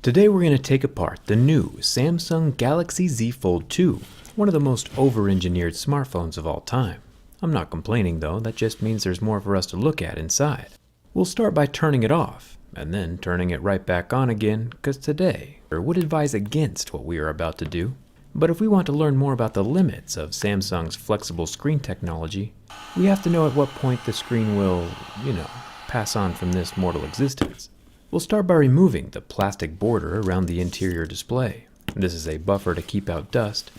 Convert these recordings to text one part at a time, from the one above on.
Today we're going to take apart the new Samsung Galaxy Z Fold 2, one of the most over-engineered smartphones of all time. I'm not complaining though, that just means there's more for us to look at inside. We'll start by turning it off, and then turning it right back on again, because today I would advise against what we are about to do. But if we want to learn more about the limits of Samsung's flexible screen technology, we have to know at what point the screen will, pass on from this mortal existence. We'll start by removing the plastic border around the interior display. This is a buffer to keep out dust,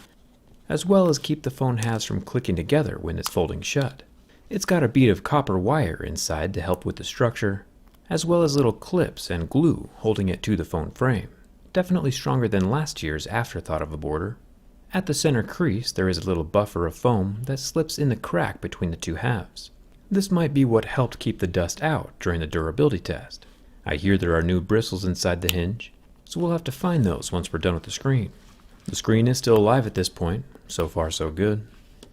as well as keep the phone halves from clicking together when it's folding shut. It's got a bead of copper wire inside to help with the structure, as well as little clips and glue holding it to the phone frame. Definitely stronger than last year's afterthought of a border. At the center crease, there is a little buffer of foam that slips in the crack between the two halves. This might be what helped keep the dust out during the durability test. I hear there are new bristles inside the hinge, so we'll have to find those once we're done with the screen. The screen is still alive at this point, so far so good.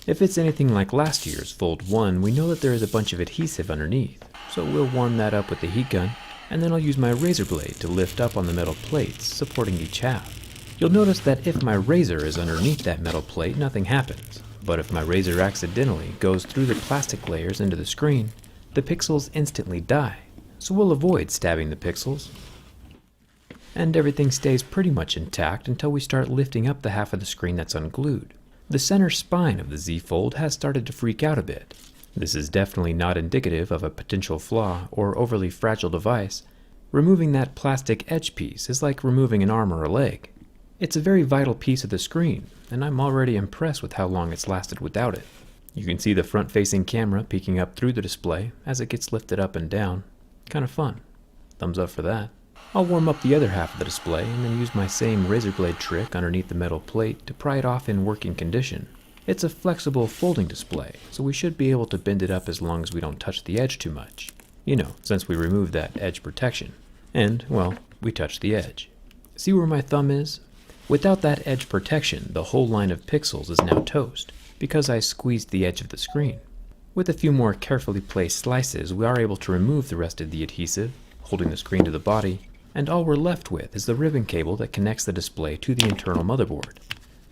If it's anything like last year's Fold 1, we know that there is a bunch of adhesive underneath, so we'll warm that up with the heat gun, and then I'll use my razor blade to lift up on the metal plates supporting each half. You'll notice that if my razor is underneath that metal plate, nothing happens, but if my razor accidentally goes through the plastic layers into the screen, the pixels instantly die. So we'll avoid stabbing the pixels, and everything stays pretty much intact until we start lifting up the half of the screen that's unglued. The center spine of the Z Fold has started to freak out a bit. This is definitely not indicative of a potential flaw or overly fragile device. Removing that plastic edge piece is like removing an arm or a leg. It's a very vital piece of the screen, and I'm already impressed with how long it's lasted without it. You can see the front-facing camera peeking up through the display as it gets lifted up and down. Kind of fun. Thumbs up for that. I'll warm up the other half of the display and then use my same razor blade trick underneath the metal plate to pry it off in working condition. It's a flexible folding display, so we should be able to bend it up as long as we don't touch the edge too much. Since we removed that edge protection. And, well, we touched the edge. See where my thumb is? Without that edge protection, the whole line of pixels is now toast, because I squeezed the edge of the screen. With a few more carefully placed slices, we are able to remove the rest of the adhesive, holding the screen to the body, and all we're left with is the ribbon cable that connects the display to the internal motherboard.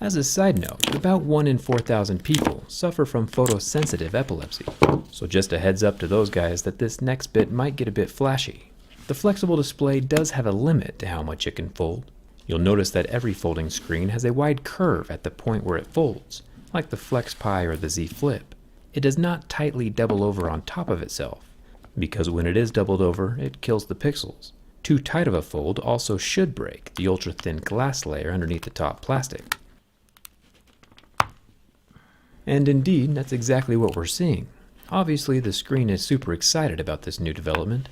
As a side note, about 1 in 4,000 people suffer from photosensitive epilepsy, so just a heads up to those guys that this next bit might get a bit flashy. The flexible display does have a limit to how much it can fold. You'll notice that every folding screen has a wide curve at the point where it folds, like the Flex Pi or the Z Flip. It does not tightly double over on top of itself, because when it is doubled over, it kills the pixels. Too tight of a fold also should break the ultra-thin glass layer underneath the top plastic. And indeed, that's exactly what we're seeing. Obviously, the screen is super excited about this new development,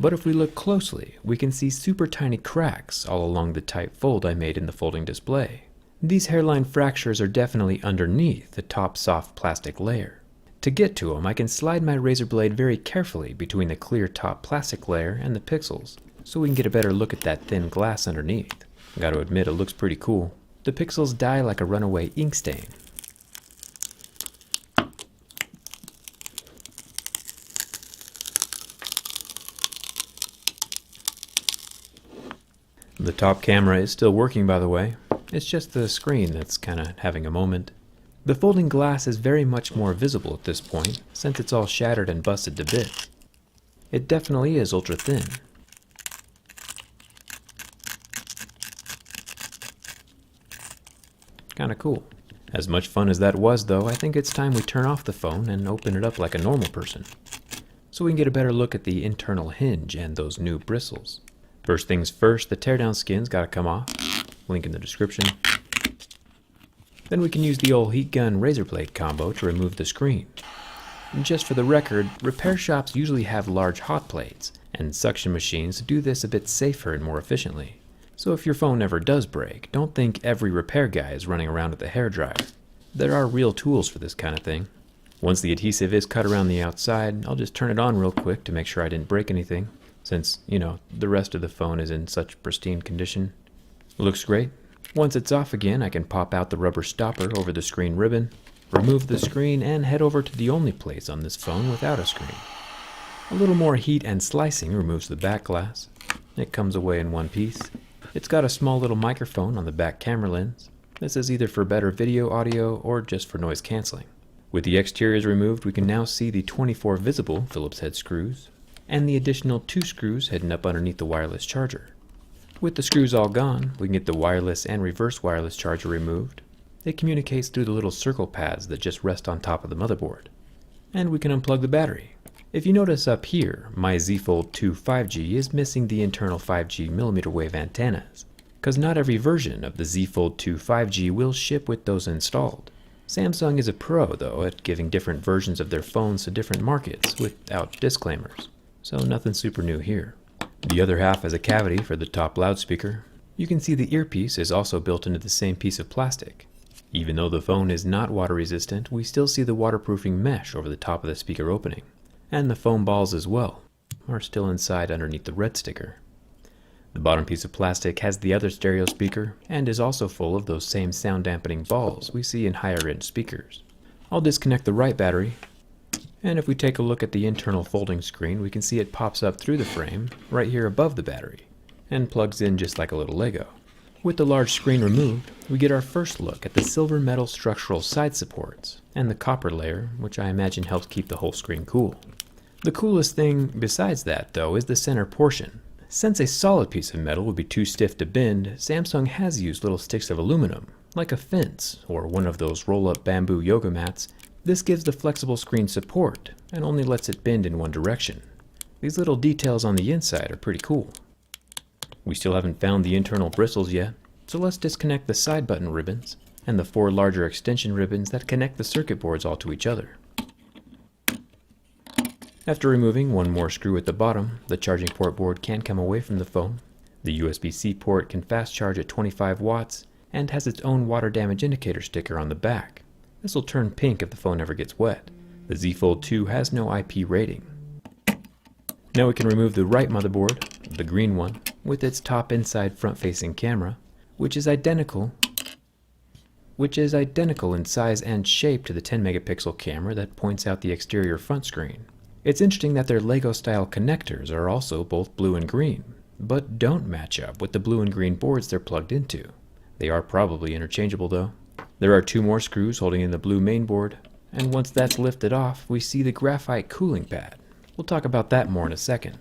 but if we look closely, we can see super tiny cracks all along the tight fold I made in the folding display. These hairline fractures are definitely underneath the top soft plastic layer. To get to them, I can slide my razor blade very carefully between the clear top plastic layer and the pixels, so we can get a better look at that thin glass underneath. Gotta admit, it looks pretty cool. The pixels die like a runaway ink stain. The top camera is still working, by the way. It's just the screen that's kinda having a moment. The folding glass is very much more visible at this point, since it's all shattered and busted to bits. It definitely is ultra thin. Kinda cool. As much fun as that was though, I think it's time we turn off the phone and open it up like a normal person, so we can get a better look at the internal hinge and those new bristles. First things first, the teardown skin's gotta come off. Link in the description. Then we can use the old heat gun razor blade combo to remove the screen. And just for the record, repair shops usually have large hot plates, and suction machines do this a bit safer and more efficiently. So if your phone ever does break, don't think every repair guy is running around with a hairdryer. There are real tools for this kind of thing. Once the adhesive is cut around the outside, I'll just turn it on real quick to make sure I didn't break anything, since, the rest of the phone is in such pristine condition. Looks great. Once it's off again, I can pop out the rubber stopper over the screen ribbon, remove the screen, and head over to the only place on this phone without a screen. A little more heat and slicing removes the back glass. It comes away in one piece. It's got a small little microphone on the back camera lens. This is either for better video audio or just for noise cancelling. With the exteriors removed, we can now see the 24 visible Phillips head screws and the additional 2 screws hidden up underneath the wireless charger. With the screws all gone, we can get the wireless and reverse wireless charger removed. It communicates through the little circle pads that just rest on top of the motherboard. And we can unplug the battery. If you notice up here, my Z Fold 2 5G is missing the internal 5G millimeter wave antennas, because not every version of the Z Fold 2 5G will ship with those installed. Samsung is a pro, though, at giving different versions of their phones to different markets without disclaimers, so nothing super new here. The other half has a cavity for the top loudspeaker. You can see the earpiece is also built into the same piece of plastic. Even though the phone is not water resistant, we still see the waterproofing mesh over the top of the speaker opening. And the foam balls as well are still inside underneath the red sticker. The bottom piece of plastic has the other stereo speaker and is also full of those same sound dampening balls we see in higher end speakers. I'll disconnect the right battery, and if we take a look at the internal folding screen, we can see it pops up through the frame right here above the battery and plugs in just like a little Lego. With the large screen removed, we get our first look at the silver metal structural side supports and the copper layer, which I imagine helps keep the whole screen cool. The coolest thing besides that, though, is the center portion. Since a solid piece of metal would be too stiff to bend, Samsung has used little sticks of aluminum, like a fence or one of those roll-up bamboo yoga mats. This gives the flexible screen support and only lets it bend in one direction. These little details on the inside are pretty cool. We still haven't found the internal bristles yet, so let's disconnect the side button ribbons and the 4 larger extension ribbons that connect the circuit boards all to each other. After removing one more screw at the bottom, the charging port board can come away from the phone. The USB-C port can fast charge at 25 watts and has its own water damage indicator sticker on the back. This will turn pink if the phone ever gets wet. The Z Fold 2 has no IP rating. Now we can remove the right motherboard, the green one, with its top inside front-facing camera, which is identical in size and shape to the 10 megapixel camera that points out the exterior front screen. It's interesting that their Lego-style connectors are also both blue and green, but don't match up with the blue and green boards they're plugged into. They are probably interchangeable though. There are 2 more screws holding in the blue mainboard, and once that's lifted off, we see the graphite cooling pad. We'll talk about that more in a second.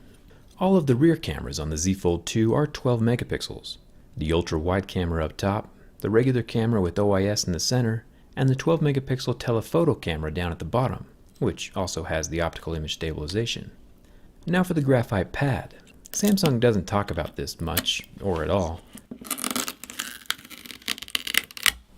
All of the rear cameras on the Z Fold 2 are 12 megapixels. The ultra-wide camera up top, the regular camera with OIS in the center, and the 12 megapixel telephoto camera down at the bottom, which also has the optical image stabilization. Now for the graphite pad. Samsung doesn't talk about this much, or at all.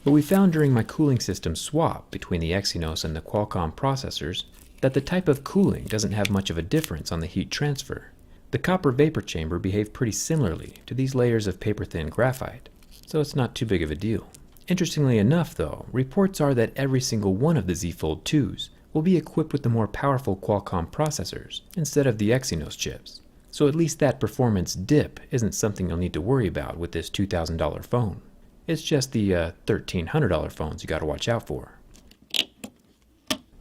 But we found during my cooling system swap between the Exynos and the Qualcomm processors that the type of cooling doesn't have much of a difference on the heat transfer. The copper vapor chamber behaved pretty similarly to these layers of paper-thin graphite, so it's not too big of a deal. Interestingly enough though, reports are that every single one of the Z Fold 2s will be equipped with the more powerful Qualcomm processors instead of the Exynos chips. So at least that performance dip isn't something you'll need to worry about with this $2,000 phone. It's just the $1,300 phones you gotta watch out for.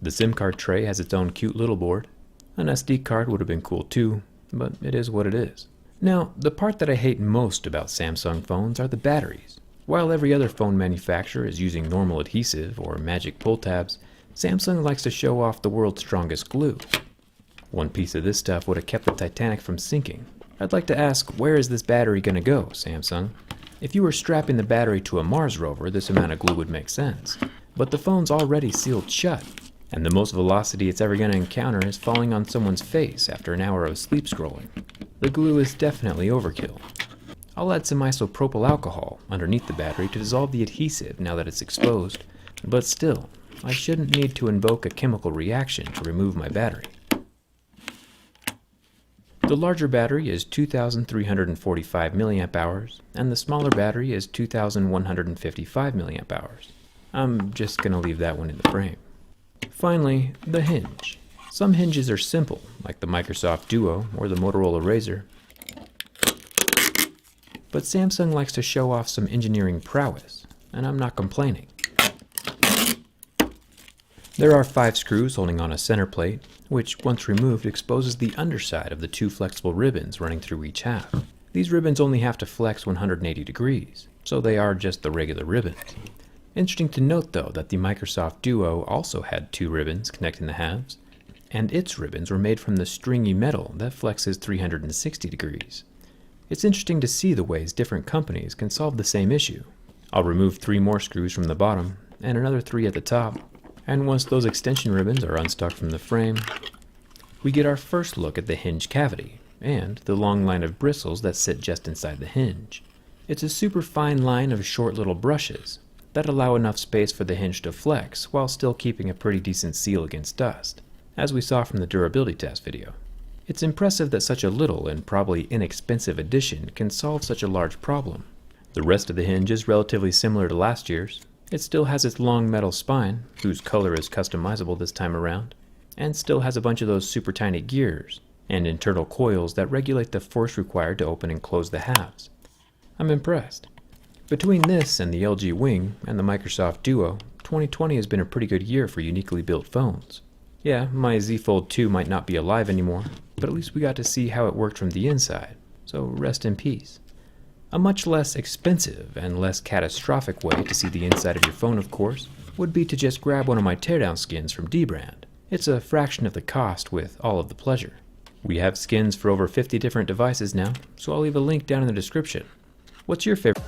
The SIM card tray has its own cute little board. An SD card would have been cool too, but it is what it is. Now, the part that I hate most about Samsung phones are the batteries. While every other phone manufacturer is using normal adhesive or magic pull tabs, Samsung likes to show off the world's strongest glue. One piece of this stuff would have kept the Titanic from sinking. I'd like to ask, where is this battery gonna go, Samsung? If you were strapping the battery to a Mars rover, this amount of glue would make sense. But the phone's already sealed shut, and the most velocity it's ever gonna encounter is falling on someone's face after an hour of sleep scrolling. The glue is definitely overkill. I'll add some isopropyl alcohol underneath the battery to dissolve the adhesive now that it's exposed, but still, I shouldn't need to invoke a chemical reaction to remove my battery. The larger battery is 2,345 milliamp hours, and the smaller battery is 2,155 milliamp hours. I'm just gonna leave that one in the frame. Finally, the hinge. Some hinges are simple, like the Microsoft Duo or the Motorola Razr. But Samsung likes to show off some engineering prowess, and I'm not complaining. There are 5 screws holding on a center plate, which once removed exposes the underside of the 2 flexible ribbons running through each half. These ribbons only have to flex 180 degrees, so they are just the regular ribbons. Interesting to note though that the Microsoft Duo also had 2 ribbons connecting the halves, and its ribbons were made from the stringy metal that flexes 360 degrees. It's interesting to see the ways different companies can solve the same issue. I'll remove 3 more screws from the bottom and another 3 at the top, and once those extension ribbons are unstuck from the frame, we get our first look at the hinge cavity and the long line of bristles that sit just inside the hinge. It's a super fine line of short little brushes that allow enough space for the hinge to flex while still keeping a pretty decent seal against dust, as we saw from the durability test video. It's impressive that such a little and probably inexpensive addition can solve such a large problem. The rest of the hinge is relatively similar to last year's. It still has its long metal spine, whose color is customizable this time around, and still has a bunch of those super tiny gears and internal coils that regulate the force required to open and close the halves. I'm impressed. Between this and the LG Wing and the Microsoft Duo, 2020 has been a pretty good year for uniquely built phones. Yeah, my Z Fold 2 might not be alive anymore, but at least we got to see how it worked from the inside, so rest in peace. A much less expensive and less catastrophic way to see the inside of your phone, of course, would be to just grab one of my Teardown skins from Dbrand. It's a fraction of the cost with all of the pleasure. We have skins for over 50 different devices now, so I'll leave a link down in the description. What's your favorite?